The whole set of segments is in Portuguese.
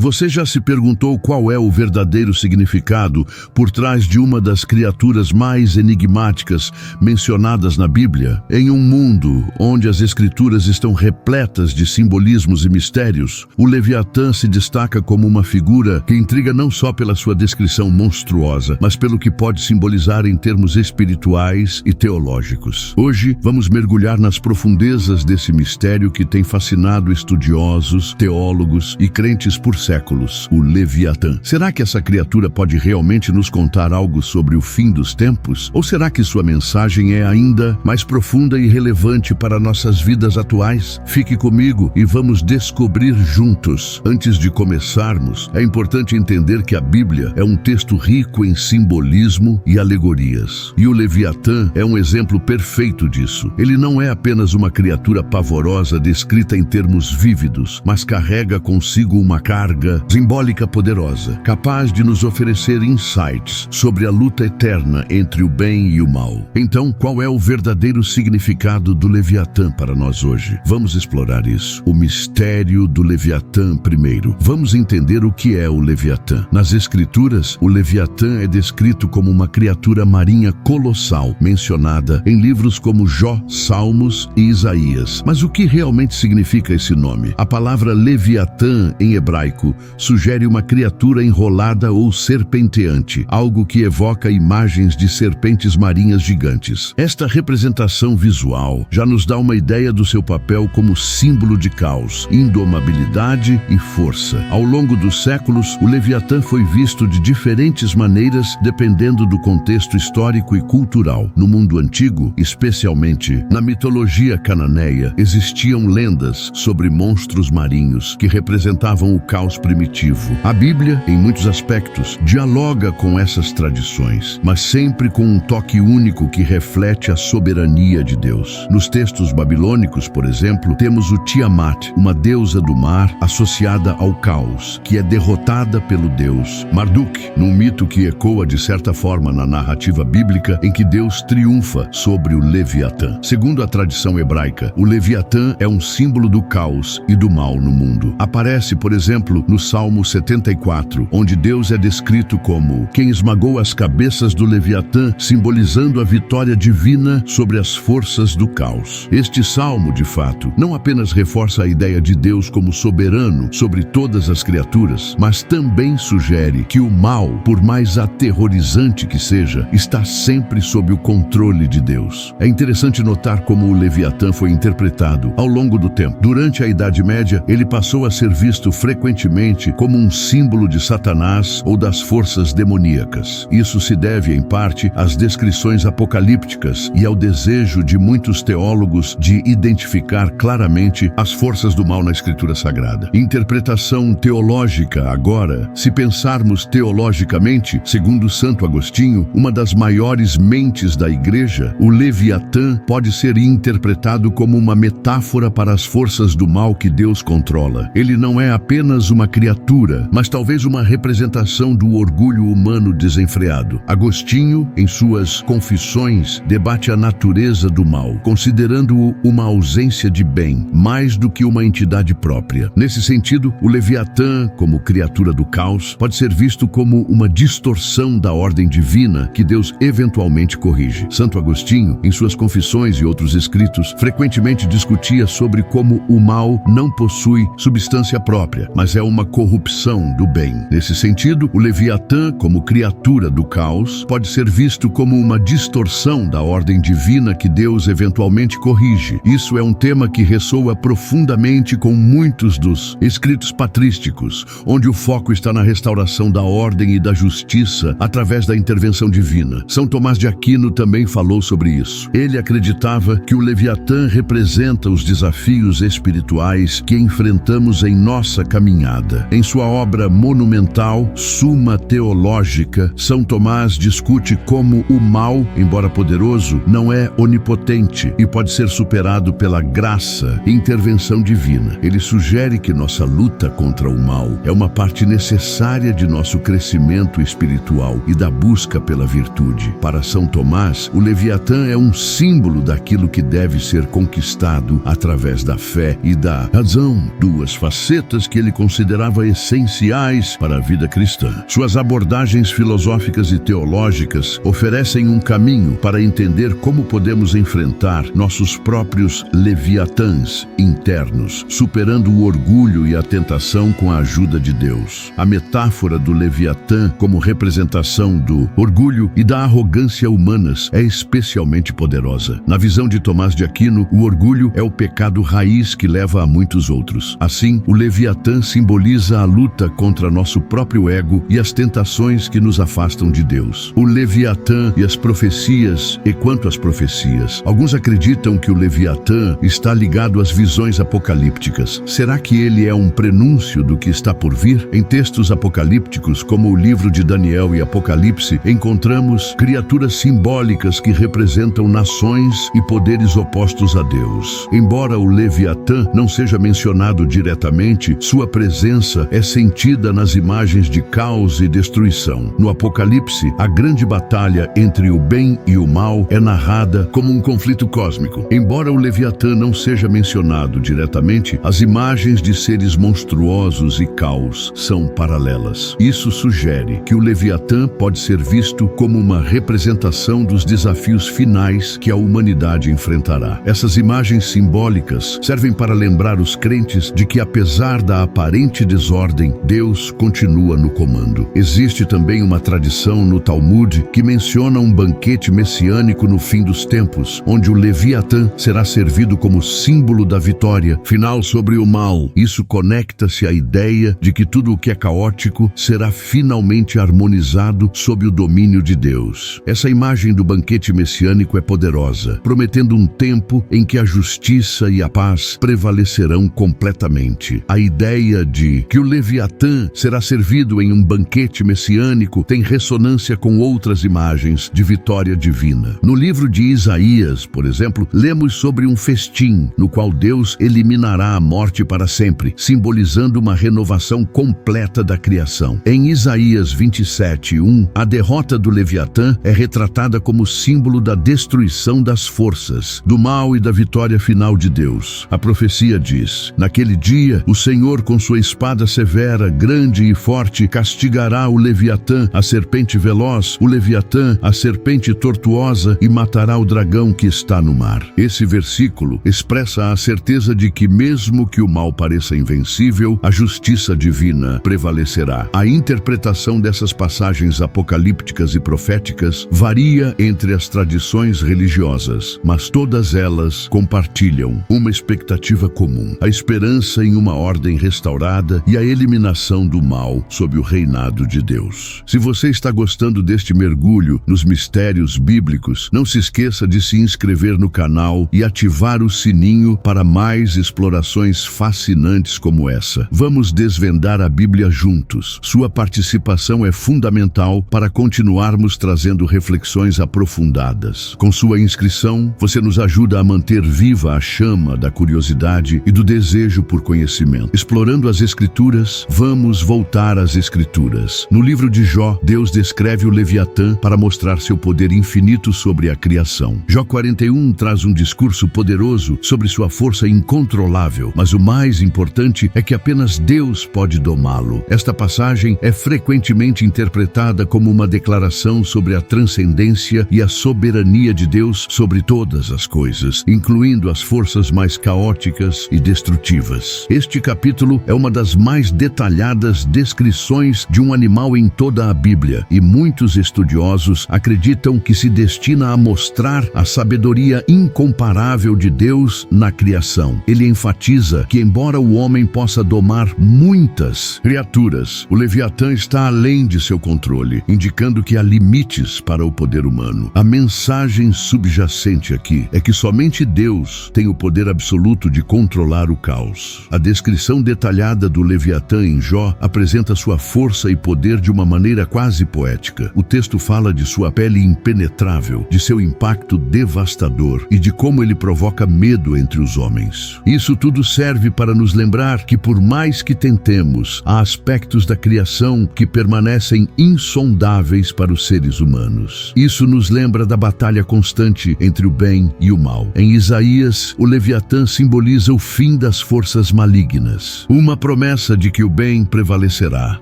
Você já se perguntou qual é o verdadeiro significado por trás de uma das criaturas mais enigmáticas mencionadas na Bíblia? Em um mundo onde as Escrituras estão repletas de simbolismos e mistérios, o Leviatã se destaca como uma figura que intriga não só pela sua descrição monstruosa, mas pelo que pode simbolizar em termos espirituais e teológicos. Hoje, vamos mergulhar nas profundezas desse mistério que tem fascinado estudiosos, teólogos e crentes por séculos, o Leviatã. Será que essa criatura pode realmente nos contar algo sobre o fim dos tempos? Ou será que sua mensagem é ainda mais profunda e relevante para nossas vidas atuais? Fique comigo e vamos descobrir juntos. Antes de começarmos, é importante entender que a Bíblia é um texto rico em simbolismo e alegorias. E o Leviatã é um exemplo perfeito disso. Ele não é apenas uma criatura pavorosa descrita em termos vívidos, mas carrega consigo uma carga simbólica poderosa, capaz de nos oferecer insights sobre a luta eterna entre o bem e o mal. Então, qual é o verdadeiro significado do Leviatã para nós hoje? Vamos explorar isso. O mistério do Leviatã primeiro. Vamos entender o que é o Leviatã. Nas Escrituras, o Leviatã é descrito como uma criatura marinha colossal, mencionada em livros como Jó, Salmos e Isaías. Mas o que realmente significa esse nome? A palavra Leviatã, em hebraico, sugere uma criatura enrolada ou serpenteante, algo que evoca imagens de serpentes marinhas gigantes. Esta representação visual já nos dá uma ideia do seu papel como símbolo de caos, indomabilidade e força. Ao longo dos séculos, o Leviatã foi visto de diferentes maneiras dependendo do contexto histórico e cultural. No mundo antigo, especialmente na mitologia cananeia, existiam lendas sobre monstros marinhos que representavam o caos primitivo. A Bíblia, em muitos aspectos, dialoga com essas tradições, mas sempre com um toque único que reflete a soberania de Deus. Nos textos babilônicos, por exemplo, temos o Tiamat, uma deusa do mar associada ao caos, que é derrotada pelo deus Marduk, num mito que ecoa de certa forma na narrativa bíblica em que Deus triunfa sobre o Leviatã. Segundo a tradição hebraica, o Leviatã é um símbolo do caos e do mal no mundo. Aparece, por exemplo, no Salmo 74, onde Deus é descrito como quem esmagou as cabeças do Leviatã, simbolizando a vitória divina sobre as forças do caos. Este salmo, de fato, não apenas reforça a ideia de Deus como soberano sobre todas as criaturas, mas também sugere que o mal, por mais aterrorizante que seja, está sempre sob o controle de Deus. É interessante notar como o Leviatã foi interpretado ao longo do tempo. Durante a Idade Média, ele passou a ser visto frequentemente como um símbolo de Satanás ou das forças demoníacas. Isso se deve, em parte, às descrições apocalípticas e ao desejo de muitos teólogos de identificar claramente as forças do mal na Escritura Sagrada. Interpretação teológica agora, se pensarmos teologicamente, segundo Santo Agostinho, uma das maiores mentes da Igreja, o Leviatã pode ser interpretado como uma metáfora para as forças do mal que Deus controla. Ele não é apenas uma criatura, mas talvez uma representação do orgulho humano desenfreado. Agostinho, em suas Confissões, debate a natureza do mal, considerando-o uma ausência de bem, mais do que uma entidade própria. Nesse sentido, o Leviatã, como criatura do caos, pode ser visto como uma distorção da ordem divina que Deus eventualmente corrige. Santo Agostinho, em suas Confissões e outros escritos, frequentemente discutia sobre como o mal não possui substância própria, mas é uma corrupção do bem. Nesse sentido, o Leviatã, como criatura do caos, pode ser visto como uma distorção da ordem divina que Deus eventualmente corrige. Isso é um tema que ressoa profundamente com muitos dos escritos patrísticos, onde o foco está na restauração da ordem e da justiça através da intervenção divina. São Tomás de Aquino também falou sobre isso. Ele acreditava que o Leviatã representa os desafios espirituais que enfrentamos em nossa caminhada. Em sua obra monumental, Suma Teológica, São Tomás discute como o mal, embora poderoso, não é onipotente e pode ser superado pela graça e intervenção divina. Ele sugere que nossa luta contra o mal é uma parte necessária de nosso crescimento espiritual e da busca pela virtude. Para São Tomás, o Leviatã é um símbolo daquilo que deve ser conquistado através da fé e da razão, duas facetas que ele considera considerava essenciais para a vida cristã. Suas abordagens filosóficas e teológicas oferecem um caminho para entender como podemos enfrentar nossos próprios leviatãs internos, superando o orgulho e a tentação com a ajuda de Deus. A metáfora do leviatã como representação do orgulho e da arrogância humanas é especialmente poderosa. Na visão de Tomás de Aquino, o orgulho é o pecado raiz que leva a muitos outros. Assim, o leviatã simboliza a luta contra nosso próprio ego e as tentações que nos afastam de Deus. O leviatã e as profecias, e quanto às profecias, alguns acreditam que o leviatã está ligado às visões apocalípticas. Será que ele é um prenúncio do que está por vir? Em textos apocalípticos, como o livro de Daniel e Apocalipse, encontramos criaturas simbólicas que representam nações e poderes opostos a Deus. Embora o leviatã não seja mencionado diretamente, sua presença é sentida nas imagens de caos e destruição. No Apocalipse, a grande batalha entre o bem e o mal é narrada como um conflito cósmico. Embora o leviatã não seja mencionado diretamente, as imagens de seres monstruosos e caos são paralelas. Isso sugere que o leviatã pode ser visto como uma representação dos desafios finais que a humanidade enfrentará. Essas imagens simbólicas servem para lembrar os crentes de que, apesar da aparente desordem, Deus continua no comando. Existe também uma tradição no Talmud que menciona um banquete messiânico no fim dos tempos, onde o leviatã será servido como símbolo da vitória final sobre o mal. Isso conecta-se à ideia de que tudo o que é caótico será finalmente harmonizado sob o domínio de Deus. Essa imagem do banquete messiânico é poderosa, prometendo um tempo em que a justiça e a paz prevalecerão completamente. A ideia de que o leviatã será servido em um banquete messiânico tem ressonância com outras imagens de vitória divina. No livro de Isaías, por exemplo, lemos sobre um festim no qual Deus eliminará a morte para sempre, simbolizando uma renovação completa da criação. Em Isaías 27:1, a derrota do leviatã é retratada como símbolo da destruição das forças, do mal e da vitória final de Deus. A profecia diz: naquele dia, o Senhor com sua espada severa, grande e forte, castigará o leviatã, a serpente veloz, o leviatã, a serpente tortuosa, e matará o dragão que está no mar. Esse versículo expressa a certeza de que, mesmo que o mal pareça invencível, a justiça divina prevalecerá. A interpretação dessas passagens apocalípticas e proféticas varia entre as tradições religiosas, mas todas elas compartilham uma expectativa comum: a esperança em uma ordem restaurada e a eliminação do mal sob o reinado de Deus. Se você está gostando deste mergulho nos mistérios bíblicos, não se esqueça de se inscrever no canal e ativar o sininho para mais explorações fascinantes como essa. Vamos desvendar a Bíblia juntos. Sua participação é fundamental para continuarmos trazendo reflexões aprofundadas. Com sua inscrição, você nos ajuda a manter viva a chama da curiosidade e do desejo por conhecimento. Explorando as Escrituras, vamos voltar às Escrituras. No livro de Jó, Deus descreve o Leviatã para mostrar seu poder infinito sobre a criação. Jó 41 traz um discurso poderoso sobre sua força incontrolável, mas o mais importante é que apenas Deus pode domá-lo. Esta passagem é frequentemente interpretada como uma declaração sobre a transcendência e a soberania de Deus sobre todas as coisas, incluindo as forças mais caóticas e destrutivas. Este capítulo é uma das mais detalhadas descrições de um animal em toda a Bíblia, e muitos estudiosos acreditam que se destina a mostrar a sabedoria incomparável de Deus na criação. Ele enfatiza que, embora o homem possa domar muitas criaturas, o Leviatã está além de seu controle, indicando que há limites para o poder humano. A mensagem subjacente aqui é que somente Deus tem o poder absoluto de controlar o caos. A descrição detalhada do Leviatã em Jó apresenta sua força e poder de uma maneira quase poética. O texto fala de sua pele impenetrável, de seu impacto devastador e de como ele provoca medo entre os homens. Isso tudo serve para nos lembrar que, por mais que tentemos, há aspectos da criação que permanecem insondáveis para os seres humanos. Isso nos lembra da batalha constante entre o bem e o mal. Em Isaías, o Leviatã simboliza o fim das forças malignas, uma promessa promessa de que o bem prevalecerá.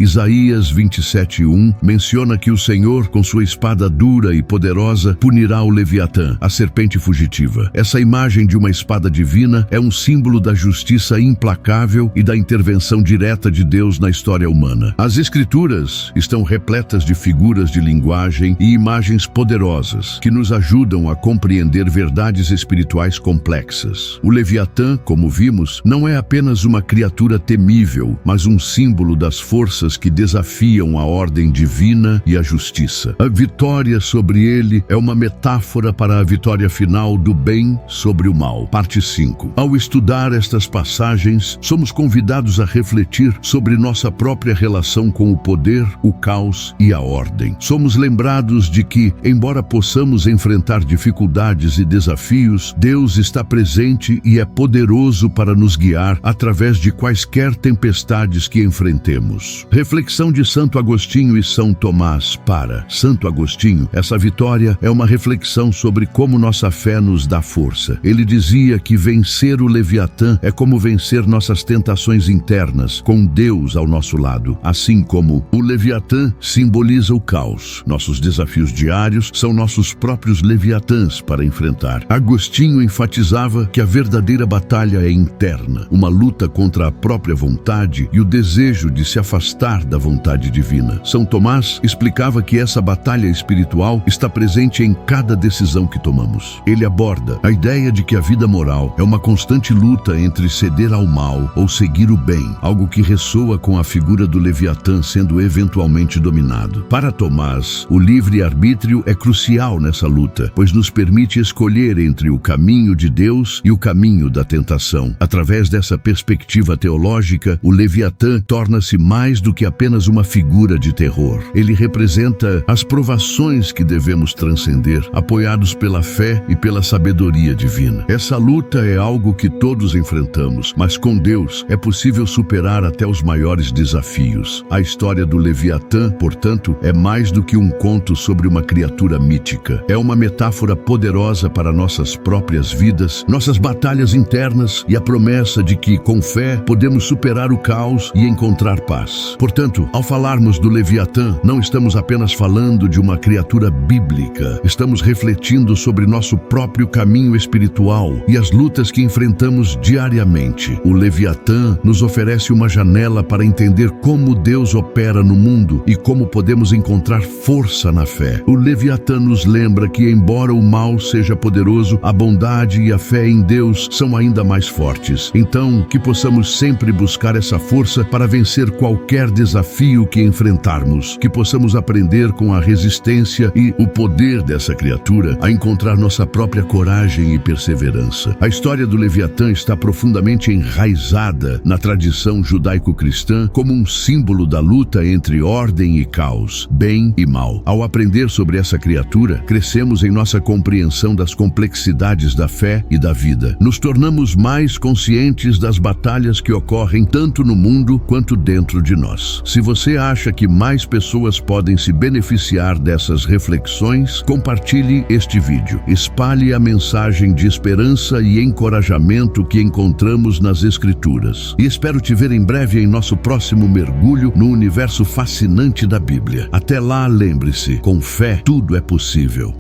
Isaías 27:1 menciona que o Senhor, com sua espada dura e poderosa, punirá o Leviatã, a serpente fugitiva. Essa imagem de uma espada divina é um símbolo da justiça implacável e da intervenção direta de Deus na história humana. As Escrituras estão repletas de figuras de linguagem e imagens poderosas que nos ajudam a compreender verdades espirituais complexas. O Leviatã, como vimos, não é apenas uma criatura temível, mas um símbolo das forças que desafiam a ordem divina e a justiça. A vitória sobre ele é uma metáfora para a vitória final do bem sobre o mal. Parte 5. Ao estudar estas passagens, somos convidados a refletir sobre nossa própria relação com o poder, o caos e a ordem. Somos lembrados de que, embora possamos enfrentar dificuldades e desafios, Deus está presente e é poderoso para nos guiar através de quaisquer tempestades que enfrentemos. Reflexão de Santo Agostinho e São Tomás. Para Santo Agostinho, essa vitória é uma reflexão sobre como nossa fé nos dá força. Ele dizia que vencer o Leviatã é como vencer nossas tentações internas, com Deus ao nosso lado. Assim como o Leviatã simboliza o caos, nossos desafios diários são nossos próprios Leviatãs para enfrentar. Agostinho enfatizava que a verdadeira batalha é interna, uma luta contra a própria vontade e o desejo de se afastar da vontade divina. São Tomás explicava que essa batalha espiritual está presente em cada decisão que tomamos. Ele aborda a ideia de que a vida moral é uma constante luta entre ceder ao mal ou seguir o bem, algo que ressoa com a figura do Leviatã sendo eventualmente dominado. Para Tomás, o livre-arbítrio é crucial nessa luta, pois nos permite escolher entre o caminho de Deus e o caminho da tentação. Através dessa perspectiva teológica, o Leviatã torna-se mais do que apenas uma figura de terror. Ele representa as provações que devemos transcender, apoiados pela fé e pela sabedoria divina. Essa luta é algo que todos enfrentamos, mas com Deus é possível superar até os maiores desafios. A história do Leviatã, portanto, é mais do que um conto sobre uma criatura mítica. É uma metáfora poderosa para nossas próprias vidas, nossas batalhas internas e a promessa de que, com fé, podemos superar o caos e encontrar paz. Portanto, ao falarmos do Leviatã, não estamos apenas falando de uma criatura bíblica, estamos refletindo sobre nosso próprio caminho espiritual e as lutas que enfrentamos diariamente. O Leviatã nos oferece uma janela para entender como Deus opera no mundo e como podemos encontrar força na fé. O Leviatã nos lembra que, embora o mal seja poderoso, a bondade e a fé em Deus são ainda mais fortes. Então, que possamos sempre buscar essa força para vencer qualquer desafio que enfrentarmos, que possamos aprender com a resistência e o poder dessa criatura a encontrar nossa própria coragem e perseverança. A história do Leviatã está profundamente enraizada na tradição judaico-cristã como um símbolo da luta entre ordem e caos, bem e mal. Ao aprender sobre essa criatura, crescemos em nossa compreensão das complexidades da fé e da vida. Nos tornamos mais conscientes das batalhas que ocorrem tanto no mundo quanto dentro de nós. Se você acha que mais pessoas podem se beneficiar dessas reflexões, compartilhe este vídeo. Espalhe a mensagem de esperança e encorajamento que encontramos nas Escrituras. E espero te ver em breve em nosso próximo mergulho no universo fascinante da Bíblia. Até lá, lembre-se, com fé tudo é possível.